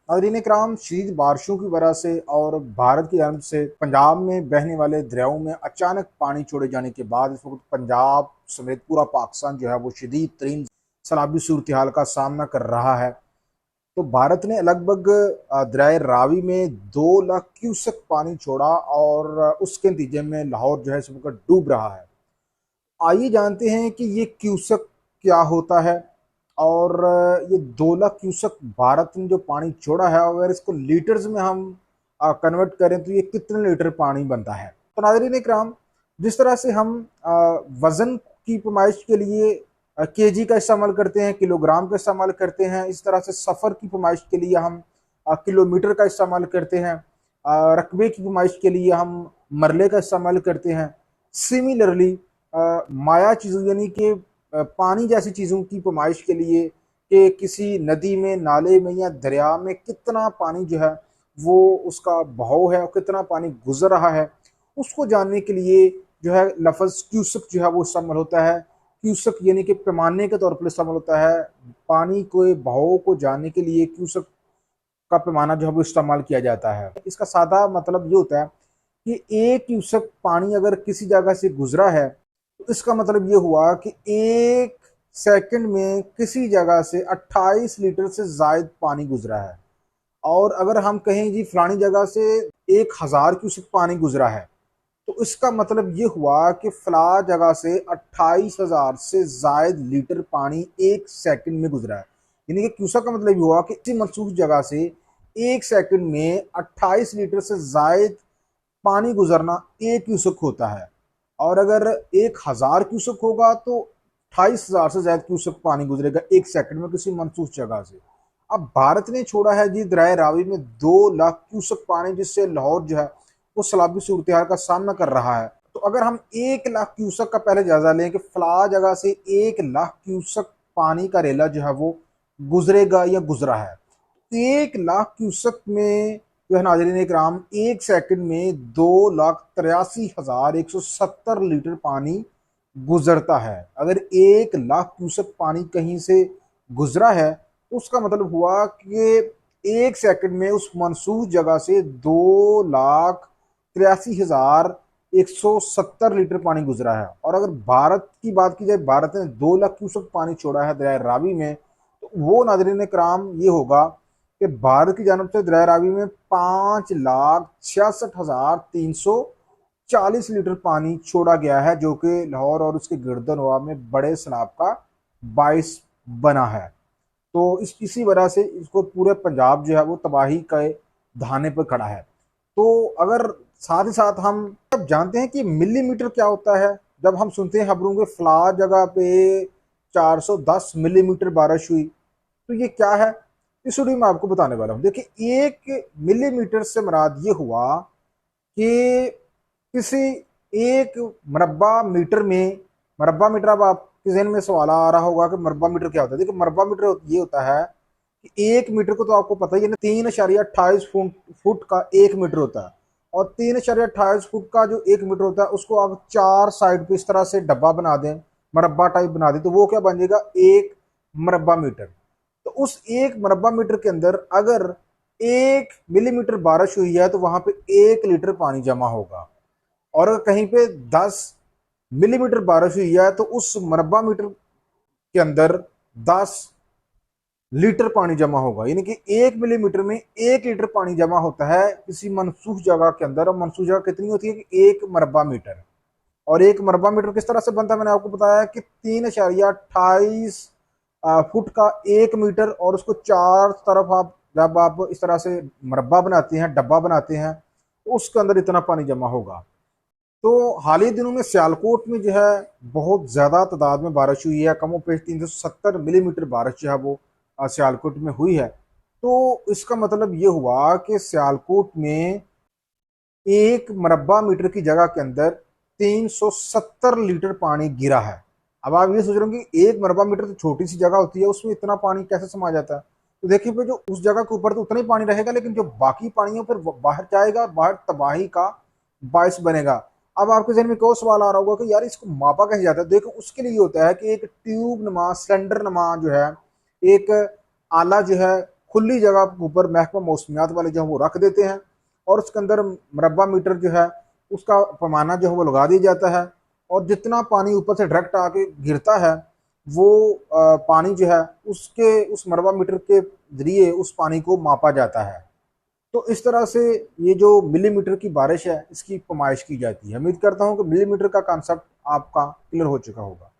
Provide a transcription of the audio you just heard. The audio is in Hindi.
नाज़रीन इकराम, शदीद बारिशों की वजह से और भारत की जानब से पंजाब में बहने वाले दरियाओं में अचानक पानी छोड़े जाने के बाद इस वक्त पंजाब समेत पूरा पाकिस्तान जो है वो शदीद तरीन सैलाबी सूरत हाल का सामना कर रहा है। तो भारत ने लगभग दरियाए रावी में 2 लाख क्यूसेक पानी छोड़ा और उसके नतीजे में लाहौर जो है इस वक्त डूब रहा है। आइए जानते हैं कि ये क्यूसेक क्या होता है और ये 2 लाख क्यूसेक भारत ने जो पानी छोड़ा है, अगर इसको लीटर्स में हम कन्वर्ट करें तो ये कितने लीटर पानी बनता है। तो नाज़रीन इकराम, जिस तरह से हम वज़न की पैमाइश के लिए केजी का इस्तेमाल करते हैं, किलोग्राम का इस्तेमाल करते हैं, इस तरह से सफ़र की पैमाइश के लिए हम किलोमीटर का इस्तेमाल करते हैं, रकबे की पैमाइश के लिए हम मरले का इस्तेमाल करते हैं। सिमिलरली माया चीज़ों यानी कि पानी जैसी चीज़ों की पैमाइश के लिए कि किसी नदी में, नाले में या दरिया में कितना पानी जो है वो उसका बहाव है और कितना पानी गुजर रहा है, उसको जानने के लिए जो है लफ्ज़ क्यूसेक जो है वो इस्तेमाल होता है। क्यूसेक यानी कि पैमाने के तौर पर इस्तेमाल होता है। पानी के बहाव को जानने के लिए क्यूसेक का पैमाना जो है वो इस्तेमाल किया जाता है। इसका सादा मतलब ये होता है कि एक क्यूसेक पानी अगर किसी जगह से गुजरा है तो इसका मतलब ये हुआ कि 1 सेकंड में किसी जगह से 28 लीटर से ज़ायद पानी गुजरा है। और अगर हम कहें जी फलानी जगह से 1000 क्यूसेक पानी गुजरा है तो इसका मतलब ये हुआ कि फला जगह से 28,000 से ज़ायद लीटर पानी 1 सेकंड में गुजरा है। यानी कि क्यूसेक का मतलब ये हुआ कि इसी मखसूस जगह से 1 सेकंड में 28 लीटर से ज़ायद पानी गुजरना 1 क्यूसेक होता है। और अगर 1000 क्यूसेक होगा तो 28,000 से ज़्यादा क्यूसेक पानी गुजरेगा 1 सेकंड में किसी मनसूस जगह से। अब भारत ने छोड़ा है जी दरियाए रावी में 2 लाख क्यूसेक पानी, जिससे लाहौर जो है वो सैलाबी सूरत हाल का सामना कर रहा है। तो अगर हम 1 लाख क्यूसेक का पहले जायजा लें कि फला जगह से 1 लाख क्यूसेक पानी का रेला जो है वो गुजरेगा या गुजरा है, 1 लाख क्यूसेक में जो है नाज़रीन इकराम 1 सेकंड में 2,83,170 लीटर पानी गुजरता है। अगर 1 लाख क्यूसेक पानी कहीं से गुजरा है तो उसका मतलब हुआ कि 1 सेकंड में उस मनसूस जगह से 2,83,170 लीटर पानी गुजरा है। और अगर भारत की बात की जाए, भारत ने 2 लाख क्यूसेक पानी छोड़ा है दरिया रावी में, तो वो नाज़रीन कराम ये होगा कि भारत की जानब से दरिया रावी में 5,66,340 लीटर पानी छोड़ा गया है, जो कि लाहौर और उसके गिरदनवा में बड़े सैलाब का बाइस बना है। तो इसी वजह से इसको पूरे पंजाब जो है वो तबाही के धाने पर खड़ा है। तो अगर साथ ही साथ हम अब जानते हैं कि मिलीमीटर क्या होता है। जब हम सुनते हैं खबरों के फला जगह पे 410 मिलीमीटर बारिश हुई, तो ये क्या है, इस वीडियो में आपको बताने वाला हूँ। देखिए, 1 मिलीमीटर से मुराद ये हुआ कि किसी 1 मरबा मीटर में, मरबा मीटर, अब आपके जहन में सवाल आ रहा होगा कि मरबा मीटर क्या होता है। देखिए, मरबा मीटर ये होता है कि 1 मीटर को तो आपको पता ही है ना, 3.28 फुट का 1 मीटर होता है। और 3.28 फुट का जो 1 मीटर होता है उसको आप 4 साइड पे इस तरह से डब्बा बना दें, मरबा टाइप बना दें, तो वो क्या बन जाएगा, 1 मरबा मीटर। तो उस 1 मरबा मीटर के अंदर अगर 1 मिलीमीटर बारिश हुई है तो वहां पे 1 लीटर पानी जमा होगा। और अगर कहीं पे 10 मिलीमीटर बारिश हुई है तो उस मरबा मीटर के अंदर 10 लीटर पानी जमा होगा। यानी कि 1 मिलीमीटर में 1 लीटर पानी जमा होता है किसी मनसूस जगह के अंदर। और मनसूस जगह कितनी होती है कि 1 मरबा मीटर। और 1 मरबा मीटर किस तरह से बनता है, मैंने आपको बताया कि 3.28 फुट का 1 मीटर, और उसको चार तरफ आप जब आप इस तरह से मरबा बनाते हैं, डब्बा बनाते हैं, तो उसके अंदर इतना पानी जमा होगा। तो हाल ही दिनों में सियालकोट में जो है बहुत ज़्यादा तादाद में बारिश हुई है। कमो पेश 370 मिलीमीटर बारिश जो है वो सियालकोट में हुई है। तो इसका मतलब ये हुआ कि सियालकोट में 1 मरबा मीटर की जगह के अंदर 370 लीटर पानी गिरा है। अब आप ये सोच रहे हो कि 1 मरबा मीटर तो छोटी सी जगह होती है, उसमें इतना पानी कैसे समा जाता है। तो देखिए फिर जो उस जगह के ऊपर तो उतना ही पानी रहेगा, लेकिन जो बाकी पानी है फिर बाहर जाएगा, बाहर तबाही का बायस बनेगा। अब आपके जहन में क्यों सवाल आ रहा होगा कि यार इसको मापा कैसे जाता है। देखो, उसके लिए होता है कि एक ट्यूब नमा, सिलेंडर नमा जो है, एक आला जो है खुली जगह के ऊपर महकमा मौसमियात वाले जो है वो रख देते हैं और उसके अंदर मरबा मीटर जो है उसका पैमाना जो है वो लगा दिया जाता है और जितना पानी ऊपर से डायरेक्ट आके गिरता है वो पानी जो है उसके उस मरबा मीटर के जरिए उस पानी को मापा जाता है। तो इस तरह से ये जो मिलीमीटर की बारिश है इसकी पैमाइश की जाती है। उम्मीद करता हूँ कि मिलीमीटर का कॉन्सेप्ट आपका क्लियर हो चुका होगा।